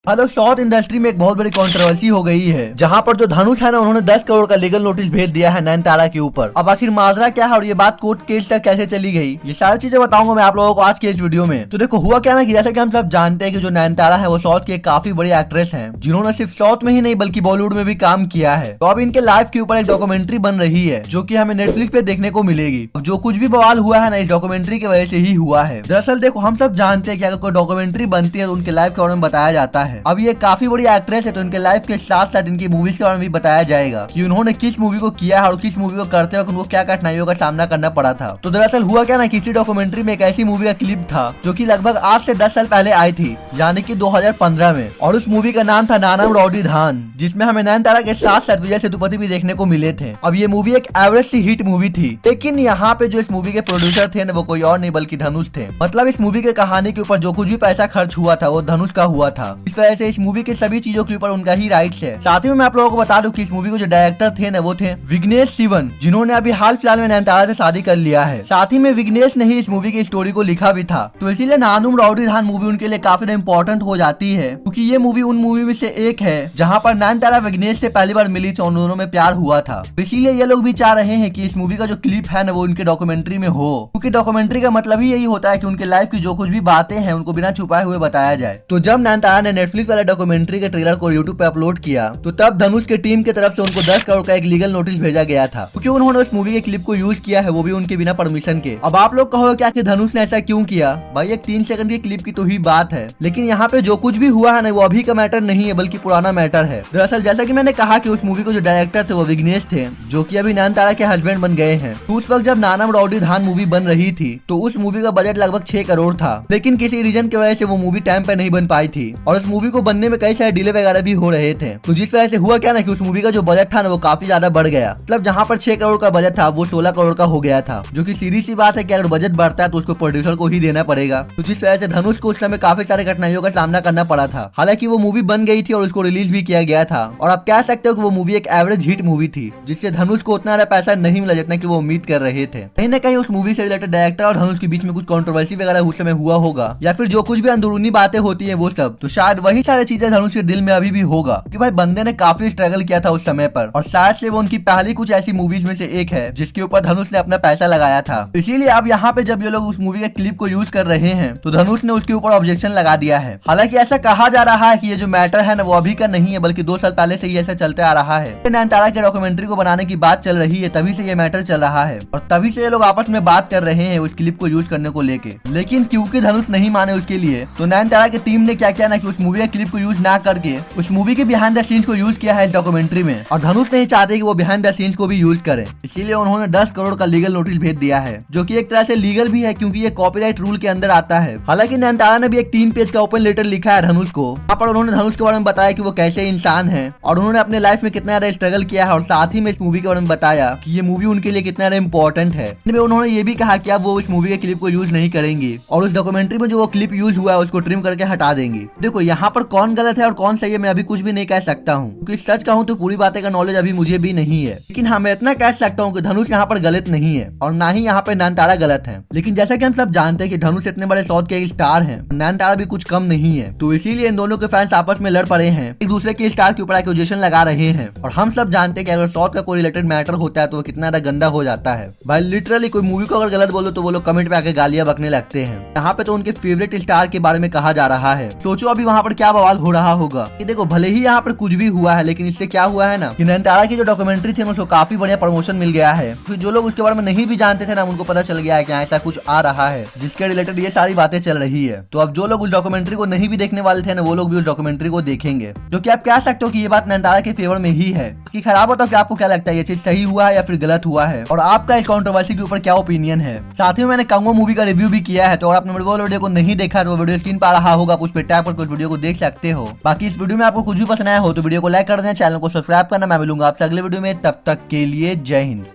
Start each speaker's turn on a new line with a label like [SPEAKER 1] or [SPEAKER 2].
[SPEAKER 1] Hello, south industry में एक बहुत बड़ी कंट्रोवर्सी हो गई है, जहां पर जो धनुष है ना, उन्होंने 10 करोड़ का लीगल नोटिस भेज दिया है नयनतारा के ऊपर। अब आखिर माजरा क्या है और ये बात कोर्ट केस तक कैसे चली गई, ये सारी चीजें बताऊंगा मैं आप लोगों को आज के इस वीडियो में। तो देखो, हुआ क्या ना कि जैसा कि हम सब जानते हैं कि जो नयनतारा है वो साउथ की एक काफी बड़ी एक्ट्रेस है, जिन्होंने सिर्फ साउथ में ही नहीं बल्कि बॉलीवुड में भी काम किया है। तो अब इनके लाइफ के ऊपर एक डॉक्यूमेंट्री बन रही है, जो की हमें नेटफ्लिक्स पे देखने को मिलेगी। अब जो कुछ भी बवाल हुआ है ना, इस डॉक्यूमेंट्री की वजह से ही हुआ है। दरअसल देखो, हम सब जानते हैं कि अगर कोई डॉक्यूमेंट्री बनती है तो उनके लाइफ के बारे में बताया जाता है। अब ये काफी बड़ी एक्ट्रेस है, तो इनके लाइफ के साथ साथ इनकी मूवीज के बारे में भी बताया जाएगा कि उन्होंने किस मूवी को किया है और किस मूवी को करते वक्त उनको क्या कठिनाइयों का सामना करना पड़ा था। तो दरअसल हुआ क्या ना, किसी डॉक्यूमेंट्री में एक ऐसी मूवी का क्लिप था जो कि लगभग आज से 10 साल पहले आई थी, यानी कि 2015 में। और उस मूवी का नाम था नानम रौडी धान, जिसमें हमें नयनतारा के साथ साथ विजय सेतुपति भी देखने को मिले थे। अब ये मूवी एक एवरेज सी हिट मूवी थी, लेकिन यहाँ पे जो इस मूवी के प्रोड्यूसर थे ना, वो कोई और नहीं बल्कि धनुष थे। मतलब इस मूवी के कहानी के ऊपर जो कुछ भी पैसा खर्च हुआ था वो धनुष का हुआ था। इस वजह से इस मूवी के सभी चीजों के ऊपर उनका ही राइट्स है। साथ ही में मैं आप लोगों को बता दूं कि इस मूवी को जो डायरेक्टर थे ना, वो थे विघ्नेश शिवन, जिन्होंने अभी हाल फिलहाल में नयनतारा से शादी कर लिया है। साथ ही में विघ्नेश ने ही इस मूवी की स्टोरी को लिखा भी था। तो इसीलिए नानुम रौडी धान मूवी उनके लिए काफी इम्पोर्टेंट हो जाती है, क्योंकि ये मूवी उन मूवी में से एक है जहाँ पर नयनतारा विघ्नेश से पहली बार मिली थी और दोनों में प्यार हुआ था। इसीलिए ये लोग भी चाह रहे हैं कि इस मूवी का जो क्लिप है ना, वो उनके डॉक्यूमेंट्री में हो, क्योंकि डॉक्यूमेंट्री का मतलब ही यही होता है कि उनके लाइफ की जो कुछ भी बातें हैं उनको बिना छुपाए हुए बताया जाए। तो जब नयनतारा ने नेटफ्लिक्स वाले डॉक्यूमेंट्री के ट्रेलर को यूट्यूब पे अपलोड किया, तो तब धनुष के टीम की तरफ से उनको 10 करोड़ का एक लीगल नोटिस भेजा गया था, क्योंकि उन्होंने उस मूवी के क्लिप को यूज किया है, वो भी उनके बिना परमिशन के। अब आप लोग कहोगे क्या कि धनुष ने ऐसा क्यों किया? भाई, एक 3 सेकंड की क्लिप की तो ही बात है, लेकिन यहाँ पे जो कुछ भी हुआ है ना, वो अभी का मैटर नहीं है बल्कि पुराना मैटर है। दरअसल जैसा कि मैंने कहा कि उस मूवी को जो डायरेक्टर थे वो विघ्नेश थे, जो कि अभी नयनतारा के हस्बैंड बन गए हैं। तो उस वक्त जब नानम रौडी धान मूवी बन रही थी, तो उस मूवी का बजट लगभग 6 करोड़ था, लेकिन किसी रीजन की वजह से वो मूवी टाइम पे नहीं बन पाई थी और उस मूवी को बनने में कई सारे डिले वगैरह भी हो रहे थे। तो जिस वजह से हुआ क्या ना कि उस मूवी का जो बजट था ना, वो काफी ज्यादा बढ़ गया। मतलब जहाँ पर 6 करोड़ का बजट था, वो 16 करोड़ का हो गया था, जो कि सीधी सी बात है कि अगर बजट बढ़ता है तो उसको प्रोड्यूसर को ही देना पड़ेगा। तो जिस वजह से धनुष को उस समय काफी सारे कठिनाइयों का सामना करना पड़ा था। हालांकि वो मूवी बन गई थी और उसको रिलीज भी किया गया था, और आप कह सकते हो कि वो मूवी एक एवरेज हिट मूवी थी, जिससे धनुष को उतना पैसा नहीं मिला जितना कि वो उम्मीद कर रहे थे। कहीं ना कहीं उस मूवी से रिलेटेड डायरेक्टर और धनुष के बीच में कुछ कंट्रोवर्सी वगैरह उस समय हुआ होगा, या फिर जो कुछ भी अंदरूनी बातें होती है वो सब, तो शायद वही सारी चीजें धनुष के दिल में अभी भी होगा कि भाई बंदे ने काफी स्ट्रगल किया था उस समय पर, और शायद से वो उनकी पहली कुछ ऐसी मूवीज में से एक है जिसके ऊपर धनुष ने अपना पैसा लगाया था। इसीलिए अब यहाँ पे जब ये लोग उस मूवी के क्लिप को यूज कर रहे हैं, तो धनुष ने उसके ऊपर ऑब्जेक्शन लगा दिया है। हालांकि ऐसा कहा जा रहा है कि ये जो मैटर है ना, वो अभी का नहीं है बल्कि 2 साल पहले से ही ऐसा चलते आ रहा है। नयनतारा के डॉक्यूमेंट्री को बनाने की बात चल रही है, तभी से ये मैटर चल रहा है और तभी से ये लोग आपस में बात कर रहे हैं उस क्लिप को यूज करने को लेके। लेकिन क्योंकि धनुष नहीं माने उसके लिए, तो नयनतारा की टीम ने क्या किया ना कि उस मूवी के क्लिप को यूज ना करके उस मूवी के बिहाइंड द सीन्स को यूज किया है डॉक्यूमेंट्री में, और धनुष नहीं चाहते कि वो बिहाइंड द सीन्स को भी यूज करें। इसीलिए उन्होंने 10 करोड़ का लीगल नोटिस भेज दिया है, जो कि एक तरह से लीगल भी है क्योंकि ये कॉपीराइट रूल के अंदर आता है। हालांकि नयनतारा ने भी एक 3 पेज का ओपन लेटर लिखा है धनुष को। वहाँ पर उन्होंने धनुष के बारे में बताया कि वो कैसे इंसान है और उन्होंने अपने लाइफ में कितना ज्यादा स्ट्रगल किया है, और साथ ही में इस मूवी के बारे में बताया कि ये मूवी उनके लिए कितना ज्यादा इम्पोर्टेंट है। इनमें उन्होंने ये भी कहा कि अब वो इस मूवी के क्लिप को यूज नहीं करेंगे और उस डॉक्यूमेंट्री में जो वो क्लिप यूज हुआ है उसको ट्रिम करके हटा देंगे। देखो, यहाँ पर कौन गलत है और कौन सही है मैं अभी कुछ भी नहीं कह सकता हूँ, क्योंकि सच कहूँ तो पूरी बातें का नॉलेज अभी मुझे भी नहीं है। लेकिन हाँ, मैं इतना कह सकता हूँ कि धनुष यहाँ पर गलत नहीं है और ना ही यहाँ पे नयनतारा गलत है। लेकिन जैसा कि हम सब जानते हैं कि धनुष इतने बड़े साउथ के स्टार हैं, नयनतारा भी कुछ कम नहीं है, तो इसीलिए इन दोनों के फैंस आपस में लड़ पड़े हैं, एक दूसरे के स्टार के ऊपर एक्यूजेशन लगा रहे हैं। और हम सब जानते हैं कि अगर साउथ का कोई रिलेटेड मैटर होता है तो वो कितना ज्यादा गंदा हो जाता है। भाई लिटरली कोई मूवी को अगर गलत बोलो तो वो लोग कमेंट पे आके गालियां बकने लगते हैं। यहाँ पे तो उनके फेवरेट स्टार के बारे में कहा जा रहा है। सोचो अभी वहाँ पर क्या बवाल हो रहा होगा। कि देखो, भले ही यहाँ पर कुछ भी हुआ है, लेकिन इससे क्या हुआ है ना कि नयनतारा की जो डॉक्यूमेंट्री थी उसको काफी बढ़िया प्रमोशन मिल गया है। तो जो लोग उसके बारे में नहीं भी जानते थे ना, उनको पता चल गया है कि ऐसा कुछ आ रहा है जिसके रिलेटेड ये सारी बातें चल रही है। तो अब जो लोग उस डॉक्यूमेंट्री को नहीं भी देखने वाले थे ना, वो लोग भी उस डॉक्यूमेंट्री को देखेंगे। जो कि आप कह सकते हो कि ये बात नयनतारा के फेवर में ही है। कि खराब होता है कि आपको क्या लगता है, ये चीज सही हुआ है या फिर गलत हुआ है, और आपका इस कंट्रोवर्सी के ऊपर क्या ओपिनियन है। साथ ही मैंने कंगो मूवी का रिव्यू भी किया है, तो अगर आपने वो वीडियो को नहीं देखा तो वो वीडियो स्क्रीन पर आ रहा होगा, उस पे टैप कर कुछ वीडियो को देख सकते हो। बाकी इस वीडियो में आपको कुछ भी पसंद आया हो तो वीडियो को लाइक कर देना, चैनल को सब्सक्राइब करना। मैं मिलूंगा आपसे अगले वीडियो में, तब तक के लिए जय हिंद।